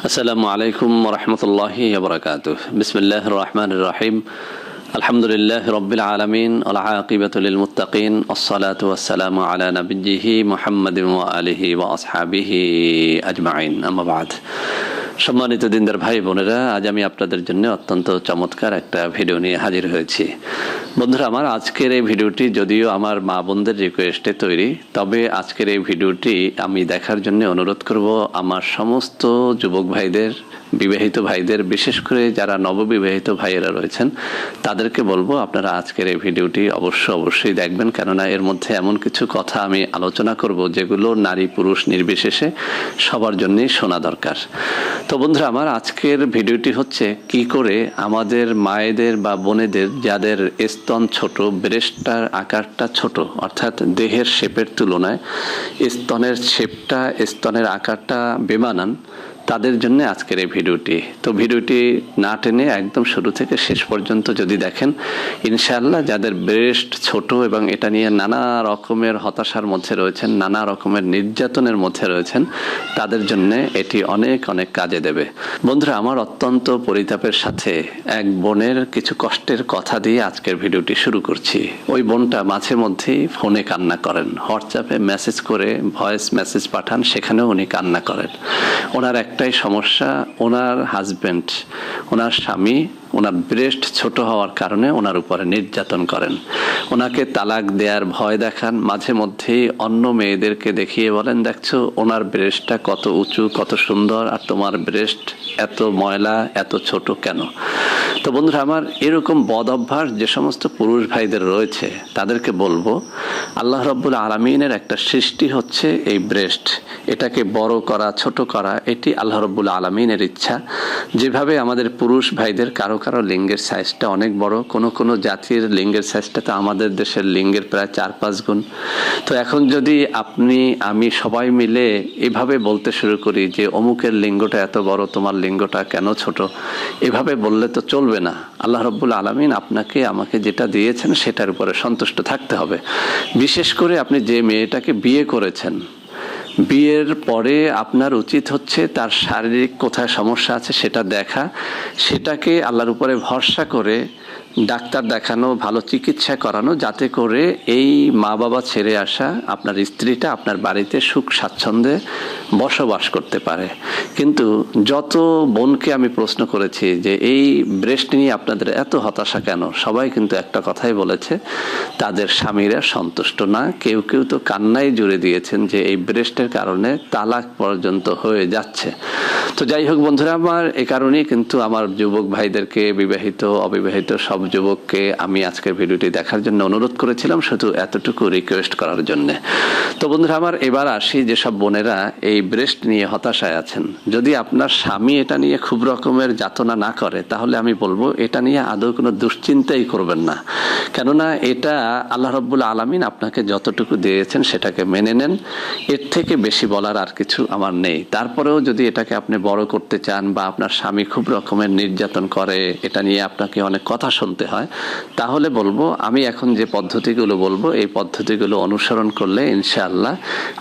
আসসালামু আলাইকুম ওরহমতুল্লাহি ওবরাকাতুহ। বিসমিল্লাহির রহমানির রহিম। আলহামদুলিল্লাহি রাব্বিল আলামিন ওয়াল আকিবাতু লিল মুত্তাকিন ওয়াসসালাতু ওয়াসসালামু আলা নাবিয়্যিহি মুহাম্মাদিন ওয়া আলিহি ওয়া আসহাবিহি আজমাইন। আম্মা বাদ। সম্মানিত দিনদার ভাই বোনেরা, আজ আমি আপনাদের জন্য অত্যন্ত চমৎকার একটা ভিডিও নিয়ে হাজির হয়েছি। বন্ধুরা আমার, আজকের এই ভিডিওটি যদিও আমার মা বোনদের রিকোয়েস্টে তৈরি, তবে আজকের এই ভিডিওটি আমি দেখার জন্য অনুরোধ করব আমার সমস্ত যুবক ভাইদের, বিবাহিত ভাইদের, বিশেষ করে যারা নববিবাহিত ভাইয়েরা রয়েছেন তাদেরকে বলবো আপনারা আজকের এই ভিডিওটি অবশ্যই দেখবেন, কেননা এর মধ্যে এমন কিছু কথা আমি আলোচনা করব যেগুলো নারী পুরুষ নির্বিশেষে সবার জন্যই শোনা দরকার। তো বন্ধুরা আমার, আজকের ভিডিওটি হচ্ছে কি করে আমাদের মায়েদের বা বোনেদের যাদের স্তন ছোট, ব্রেস্টটার আকারটা ছোট, অর্থাৎ দেহের শেপের তুলনায় স্তনের শেপটা, স্তনের আকারটা বেমানান, তাদের জন্য আজকের এই ভিডিওটি। তো ভিডিওটি না টেনে একদম শুরু থেকে শেষ পর্যন্ত যদি দেখেন, ইনশাআল্লাহ যাদের ব্রেস্ট ছোট এবং এটা নিয়ে নানা রকমের হতাশার মধ্যে রয়েছেন, নানা রকমের নির্যাতনের মধ্যে রয়েছেন, তাদের জন্য এটি অনেক কাজে দেবে। বন্ধুরা আমার, অত্যন্ত পরিতাপের সাথে এক বোনের কিছু কষ্টের কথা দিয়ে আজকের ভিডিওটি শুরু করছি। ওই বোনটা মাঝে মধ্যেই ফোনে কান্না করেন, হোয়াটসঅ্যাপে মেসেজ করে ভয়েস মেসেজ পাঠান, সেখানেও উনি কান্না করেন। ওনার একটাই সমস্যা, ওনার হাজবেন্ড, ওনার স্বামী ওনার ব্রেস্ট ছোট হওয়ার কারণে ওনার উপরে নির্যাতন করেন, ওনাকে তালাক দেওয়ার ভয় দেখান, মাঝে মধ্যেই অন্য মেয়েদেরকে দেখিয়ে বলেন, দেখছো ওনার ব্রেস্টটা কত উঁচু, কত সুন্দর, আর তোমার ব্রেস্ট এত ময়লা, এত ছোট কেন? তো বন্ধুরা আমার, এরকম বদ অভ্যাস যে সমস্ত পুরুষ ভাইদের রয়েছে তাদেরকে বলবো, আল্লাহ রাব্বুল আলামিনের একটা সৃষ্টি হচ্ছে এই ব্রেস্ট। এটাকে বড় করা, ছোট করা, এটি আল্লাহ রাব্বুল আলামিনের ইচ্ছা। যেভাবে আমাদের পুরুষ ভাইদের কারো লিঙ্গের সাইজটা অনেক বড়, কোনো জাতির লিঙ্গের সাইজটা তো আমাদের দেশের লিঙ্গের প্রায় 4-5 গুণ। তো এখন যদি আপনি আমি সবাই মিলে এভাবে বলতে শুরু করি যে অমুকের লিঙ্গটা এত বড়, তোমার লিঙ্গটা কেন ছোট, এভাবে বললে তো চলবে না। আল্লাহ রাব্বুল আলামিন আপনাকে আমাকে যেটা দিয়েছেন সেটার উপরে সন্তুষ্ট থাকতে হবে। বিশেষ করে আপনি যে মেয়েটাকে বিয়ে করেছেন, বিয়ের পরে আপনার উচিত হচ্ছে তার শারীরিক কোথায় সমস্যা আছে সেটা দেখা, সেটাকে আল্লাহর উপরে ভরসা করে ডাক্তার দেখানো, ভালো চিকিৎসা করানো, যাতে করে এই মা বাবা ছেড়ে আসা আপনার স্ত্রীটা আপনার বাড়িতে সুখ স্বাচ্ছন্দ্যে বসবাস করতে পারে। কিন্তু যত বোনকে আমি প্রশ্ন করেছি যে এই ব্রেস্ট নিয়ে আপনাদের এত হতাশা কেন, সবাই কিন্তু একটা কথাই বলেছে, তাদের স্বামীরা সন্তুষ্ট না। কেউ তো কান্নাই জুড়ে দিয়েছেন যে এই ব্রেস্টের কারণে তালাক পর্যন্ত হয়ে যাচ্ছে। তো যাই হোক বন্ধুরা আমার, এই কারণেই কিন্তু আমার যুবক ভাইদেরকে, বিবাহিত অবিবাহিত সব যুবককে আমি আজকের ভিডিওটি দেখার জন্য অনুরোধ করেছিলাম, শুধু এতটুকু রিকোয়েস্ট করার জন্য। তো বন্ধুরা আমার, এবার আসি যেসব বোনেরা এই ব্রেস্ট নিয়ে হতাশায় আছেন, যদি আপনার স্বামী এটা নিয়ে খুব রকমের যাতনা না করে, তাহলে আমি বলবো এটা নিয়ে আদৌ কোনো দুশ্চিন্তাই করবেন না। কেননা এটা আল্লাহ রাব্বুল আলামিন আপনাকে যতটুকু দিয়েছেন সেটাকে মেনে নেন। এর থেকে বেশি বলার আর কিছু আমার নেই। তারপরেও যদি এটাকে আপনি বড় করতে চান বা আপনার স্বামী খুব রকমের নির্যাতন করে, এটা নিয়ে আপনাকে অনেক কথা শুনতে হয়, তাহলে বলবো আমি এখন যে পদ্ধতিগুলো বলবো এই পদ্ধতিগুলো অনুসরণ করলে ইনশাআল্লাহ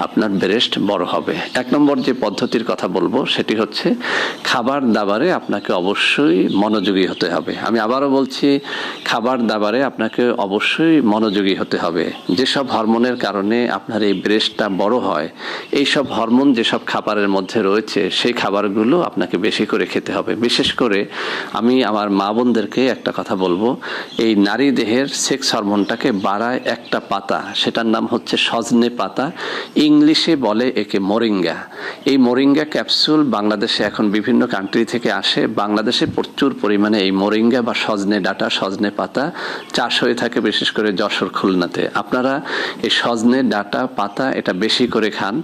আপনার ব্রেস্ট বড় হবে। 1 নম্বর যে পদ্ধতির কথা বলবো সেটি হচ্ছে খাবার দাবারে আপনাকে অবশ্যই মনোযোগী হতে হবে। আমি আবারও বলছি, খাবার দাবারে আপনাকে অবশ্যই মনোযোগী হতে হবে। যেসব হরমোনের কারণে আপনার এই ব্রেস্টটা বড় হয়, এই সব হরমোন যেসব খাবারের মধ্যে রয়েছে সেই খাবারগুলো আপনাকে বেশি করে খেতে হবে। বিশেষ করে আমি আমার মা বোনদেরকে একটা কথা বলবো, এই নারী দেহের সেক্স হরমোনটাকে বাড়ায় একটা পাতা, সেটার নাম হচ্ছে সজনে পাতা, ইংলিশে বলে একে মোরিঙ্গা। এই মোরিঙ্গা ক্যাপসুল বাংলাদেশে এখন বিভিন্ন কান্ট্রি থেকে আসে। বাংলাদেশে প্রচুর পরিমাণে এই মোরিঙ্গা বা সজনে ডাঁটা, সজনে পাতা চাষ হয়ে থাকে, বিশেষ করে যশোর, খুলনাতে। আপনারা এই সজনে ডাঁটা পাতা এটা বেশি করে খান।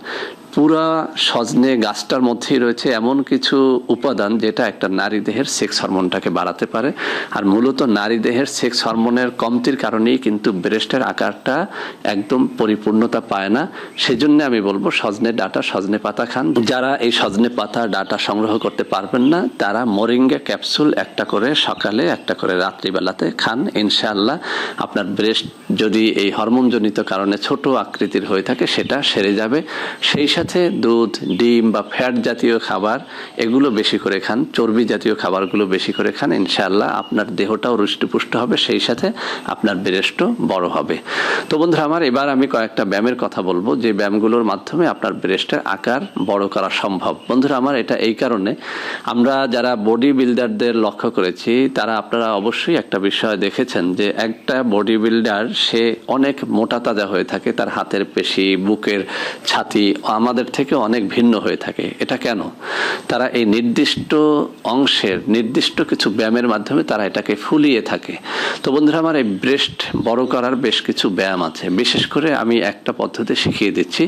পুরা সজনে গাছটার মধ্যেই রয়েছে এমন কিছু উপাদান যেটা একটা নারী দেহের সেক্স হরমোনটাকে বাড়াতে পারে। আর মূলত নারী দেহের সেক্স হরমোনের কমতির কারণেই কিন্তু ব্রেস্টের আকারটা একদম পরিপূর্ণতা পায় না। সেজন্য আমি বলবো সজনে ডাঁটা, সজনে পাতা খান। যারা এই সজনে পাতা ডাঁটা সংগ্রহ করতে পারবেন না, তারা মোরিঙ্গা ক্যাপসুল একটা করে সকালে, একটা করে রাত্রিবেলাতে খান। ইনশাআল্লাহ আপনার ব্রেস্ট যদি এই হরমোনজনিত কারণে ছোট আকৃতির হয়ে থাকে সেটা সেরে যাবে। সেই সাথে সাথে দুধ, ডিম বা ফ্যাট জাতীয় খাবার এগুলো বেশি করে খান, চর্বি জাতীয় খাবারগুলো বেশি করে খান, ইনশাআল্লাহ আপনার দেহটাও হৃষ্টপুষ্ট হবে, সেই সাথে আপনার ব্রেস্টও বড় হবে। তো বন্ধুরা আমার, এবার আমি কয়েকটা ব্যায়ামের কথা বলবো যে ব্যায়ামগুলোর মাধ্যমে আপনার ব্রেস্টের আকার বড় করা সম্ভব। বন্ধুরা আমার, এটা এই কারণে আমরা যারা বডি বিল্ডারদের লক্ষ্য করেছি, তারা আপনারা অবশ্যই একটা বিষয় দেখেছেন যে একটা বডি বিল্ডার সে অনেক মোটা তাজা হয়ে থাকে, তার হাতের পেশি, বুকের ছাতি আমাদের থেকে অনেক ভিন্ন হয়ে থাকে। এটা কেন? তারা এই নির্দিষ্ট অংশের নির্দিষ্ট কিছু ব্যায়ামের মাধ্যমে তারা এটাকে ফুলিয়ে থাকে। তো বন্ধুরা আমার, এই ব্রেস্ট বড় করার বেশ কিছু ব্যায়াম আছে। বিশেষ করে আমি একটা পদ্ধতি শিখিয়ে দিচ্ছি।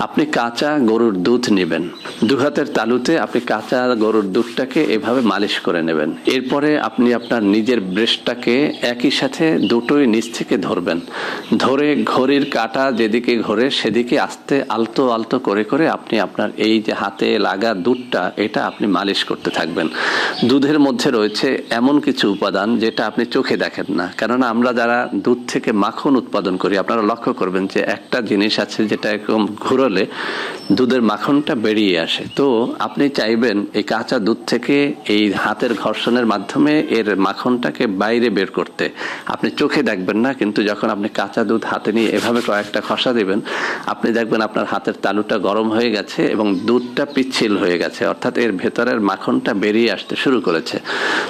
আপনি কাঁচা গরুর দুধ নেবেন, দু হাতের তালুতে আপনি কাঁচা গরুর দুধটাকে এভাবে মালিশ করে নেবেন। এরপরে আপনি আপনার নিজের ব্রেস্টটাকে একই সাথে দুটোই নিচ থেকে ধরবেন, ধরে ঘড়ির কাঁটা যেদিকে ঘোরে সেদিকে আস্তে আলতো আলতো করে করে আপনি আপনার এই যে হাতে লাগা দুধটা এটা আপনি মালিশ করতে থাকবেন। দুধের মধ্যে রয়েছে এমন কিছু উপাদান যেটা আপনি চোখে দেখেন না, কেননা আমরা যারা দুধ থেকে মাখন উৎপাদন করি, আপনারা লক্ষ্য করবেন যে একটা জিনিস আছে যেটা একদম ঘুরলে দুধের মাখনটা বেরিয়ে আসে। তো আপনি চাইবেন এই কাঁচা দুধ থেকে এই হাতের ঘর্ষণের মাধ্যমে এর মাখনটাকে বাইরে বের করতে। আপনি চোখে দেখবেন না, কিন্তু যখন আপনি কাঁচা দুধ হাতে নিয়ে এভাবে কয়েকটা খসা দিবেন, আপনি দেখবেন আপনার হাতের তালুটা গরম হয়ে গেছে এবং দুধটা পিচ্ছিল হয়ে গেছে, অর্থাৎ এর ভেতরের মাখনটা বেরিয়ে আসতে শুরু করেছে।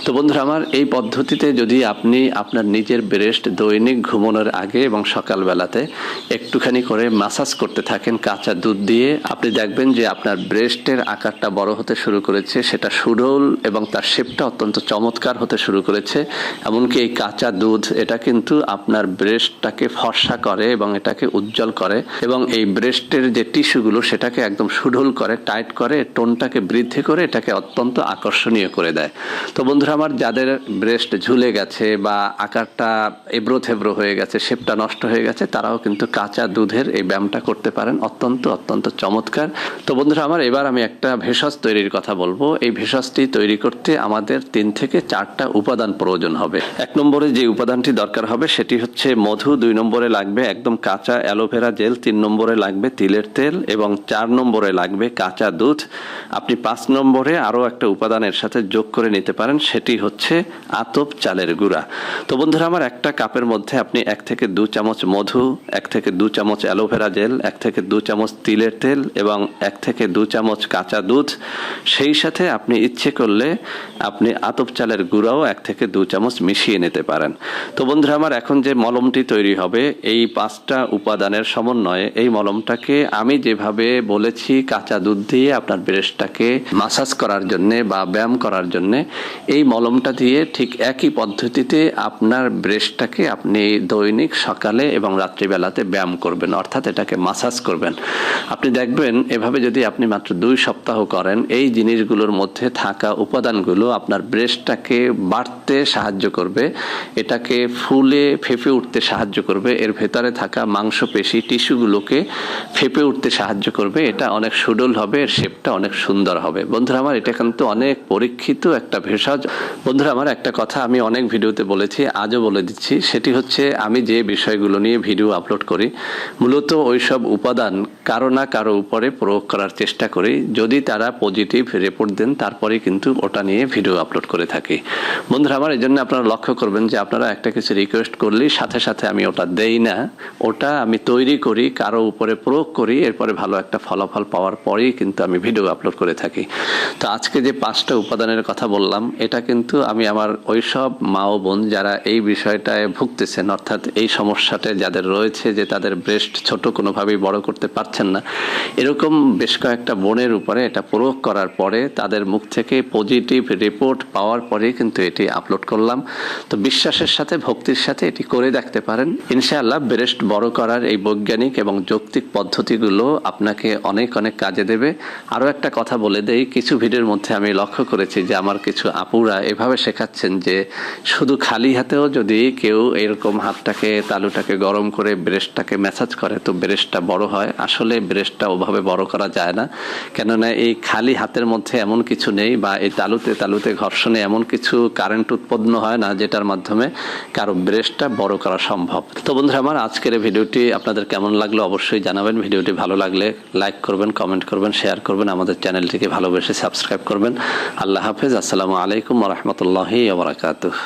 তো বন্ধুরা আমার, এই পদ্ধতিতে যদি আপনি আপনার নিজের ব্রেস্ট দৈনিক ঘুমানোর আগে এবং সকালবেলাতে একটুখানি করে মাসাজ করতে থাকেন কাঁচা দুধ দিয়ে, আপনি দেখবেন যে আপনার ব্রেস্টের আকারটা বড় হতে শুরু করেছে, সেটা সুডৌল এবং তার শেপটা অত্যন্ত চমৎকার হতে শুরু করেছে। এমনকি এই কাঁচা দুধ এটা কিন্তু আপনার ব্রেস্টটাকে ফর্সা করে এবং এটাকে উজ্জ্বল করে এবং এই ব্রেস্টের যে টিস্যুগুলো সেটাকে একদম সুডৌল করে, টাইট করে, টোনটাকে বৃদ্ধি করে এটাকে অত্যন্ত আকর্ষণীয় করে দেয়। তো বন্ধুরা আমার, যাদের ব্রেস্ট ঝুলে গেছে বা আকারটা এবড়ো থেবড়ো হয়ে গেছে, শেপটা নষ্ট হয়ে গেছে, তারাও কিন্তু কাঁচা দুধের এই ব্যায়ামটা করতে পারেন, অত্যন্ত অত্যন্ত চমৎকার। তো বন্ধুরা আমার, এবার আমি একটা ভেষজ তৈরির কথা বলবো। এই ভেষজটি তৈরি করতে আমাদের 3 থেকে 4টা উপাদান প্রয়োজন হবে। 1 নম্বরে যে উপাদানটি দরকার হবে সেটি হচ্ছে মধু, 2 নম্বরে লাগবে একদম কাঁচা অ্যালোভেরা জেল, 3 নম্বরে লাগবে তিলের তেল এবং 4 নম্বরে লাগবে কাঁচা দুধ। আপনি 5 নম্বরে আরও একটা উপাদানের সাথে যোগ করে নিতে পারেন, সেটি হচ্ছে আতপ চালের গুঁড়া। তো বন্ধুরা আমার, একটা কাপের মধ্যে আপনি 1 থেকে 2 চামচ মধু, 1 থেকে 2 চামচ অ্যালোভেরা জেল, 1 থেকে 2 চামচ তিলের তেল এবং 1 থেকে 2 চামচ কাঁচা দুধ, সেই সাথে আপনি ইচ্ছে করলে আপনি আতপ চালের গুঁড়াও 1 থেকে 2 চামচ মিশিয়ে নিতে পারেন। তো বন্ধুরা আমার, এখন যে মলমটি তৈরি হবে এই 5টা উপাদানের সমন্বয়ে এই মলমটাকে আমি যেভাবে বলেছি কাঁচা দুধ দিয়ে আপনার ব্রেস্টটাকে মাসাজ করার জন্য বা ব্যায়াম করার জন্য, এই মলমটা দিয়ে ঠিক একই পদ্ধতিতে আপনার ব্রেস্টটাকে আপনি দৈনিক সকালে এবং রাত্রিবেলাতে ব্যায়াম করবেন, অর্থাৎ এটাকে মাসাজ করবেন। আপনি দেখবেন এভাবে যদি আপনি মাত্র 2 সপ্তাহ করেন, এই জিনিসগুলোর মধ্যে থাকা উপাদানগুলো আপনার ব্রেস্টটাকে বাড়তে সাহায্য করবে, এটাকে ফুলে ফেঁপে উঠতে সাহায্য করবে, এর ভেতরে থাকা মাংসপেশি টিস্যুগুলোকে ফেঁপে উঠতে সাহায্য করবে, এটা অনেক সুডল হবে, এর শেপটা অনেক সুন্দর হবে। বন্ধুরা আমার, এটা কিন্তু অনেক পরীক্ষিত একটা ভেষজ। বন্ধুরা আমার, একটা কথা আমি অনেক ভিডিওতে বলেছি, আজও বলে দিচ্ছি, সেটি হচ্ছে আমি যে বিষয়গুলো নিয়ে ভিডিও আপলোড করি মূলত ওইসব উপাদান কারো না কারো উপরে প্রয়োগ করার চেষ্টা করি। যদি তারা পজিটিভ রিপোর্ট দেন তারপরে কিন্তু ওটা নিয়ে ভিডিও আপলোড করে থাকি। বন্ধুরা আমার, এই জন্য আপনারা লক্ষ্য করবেন যে আপনারা একটা কিছু রিকোয়েস্ট করলেই সাথে সাথে আমি ওটা দেই না, ওটা আমি তৈরি করি, কারো উপরে প্রয়োগ করি, এরপরে ভালো একটা ফলাফল পাওয়ার পরেই কিন্তু আমি ভিডিও আপলোড করে থাকি। তো আজকে যে 5টা উপাদানের কথা বললাম, এটা কিন্তু আমি আমার ওইসব মা ও বোন যারা এই বিষয়টায় ভুগতেছেন, অর্থাৎ এই সমস্যাটা যাদের রয়েছে যে তাদের ব্রেস্ট ছোট, কোনোভাবেই বড় করতে পারছেন না, এরকম বেশ কয়েকটা বোনের উপরে এটা প্রয়োগ করার পরে তাদের মুখ থেকে পজিটিভ রিপোর্ট পাওয়ার পরে কিন্তু এটি আপলোড করলাম। তো বিশ্বাসের সাথে ভক্তির সাথে এটি করে দেখতে পারেন, ইনশাআল্লাহ ব্রেস্ট বড় করার এই বৈজ্ঞানিক এবং যৌক্তিক পদ্ধতিগুলো আপনাকে অনেক অনেক কাজে দেবে। আরও একটা কথা বলে দেই, কিছু ভিডিওর মধ্যে আমি লক্ষ্য করেছি যে আমার কিছু আপুরা এভাবে শেখাচ্ছেন যে শুধু খালি হাতেও যদি কেউ এরকম হাতটাকে তালুটাকে গরম করে ব্রেস্টটাকে ম্যাসাজ করে তো ব্রেস্টটা বড় হয়। আসলে আসলে ব্রেস্টটা ওভাবে বড় করা যায় না, কেননা এই খালি হাতের মধ্যে এমন কিছু নেই বা এই তালুতে ঘর্ষণে এমন কিছু কারেন্ট উৎপন্ন হয় না যেটার মাধ্যমে কারো ব্রেস্টটা বড় করা সম্ভব। তো বন্ধুরা আমার, আজকের এই ভিডিওটি আপনাদের কেমন লাগলো অবশ্যই জানাবেন। ভিডিওটি ভালো লাগলে লাইক করবেন, কমেন্ট করবেন, শেয়ার করবেন, আমাদের চ্যানেলটিকে ভালোবেসে সাবস্ক্রাইব করবেন। আল্লাহ হাফেজ। আসসালামু আলাইকুম ওয়া রাহমাতুল্লাহি ওয়া বারাকাতুহু।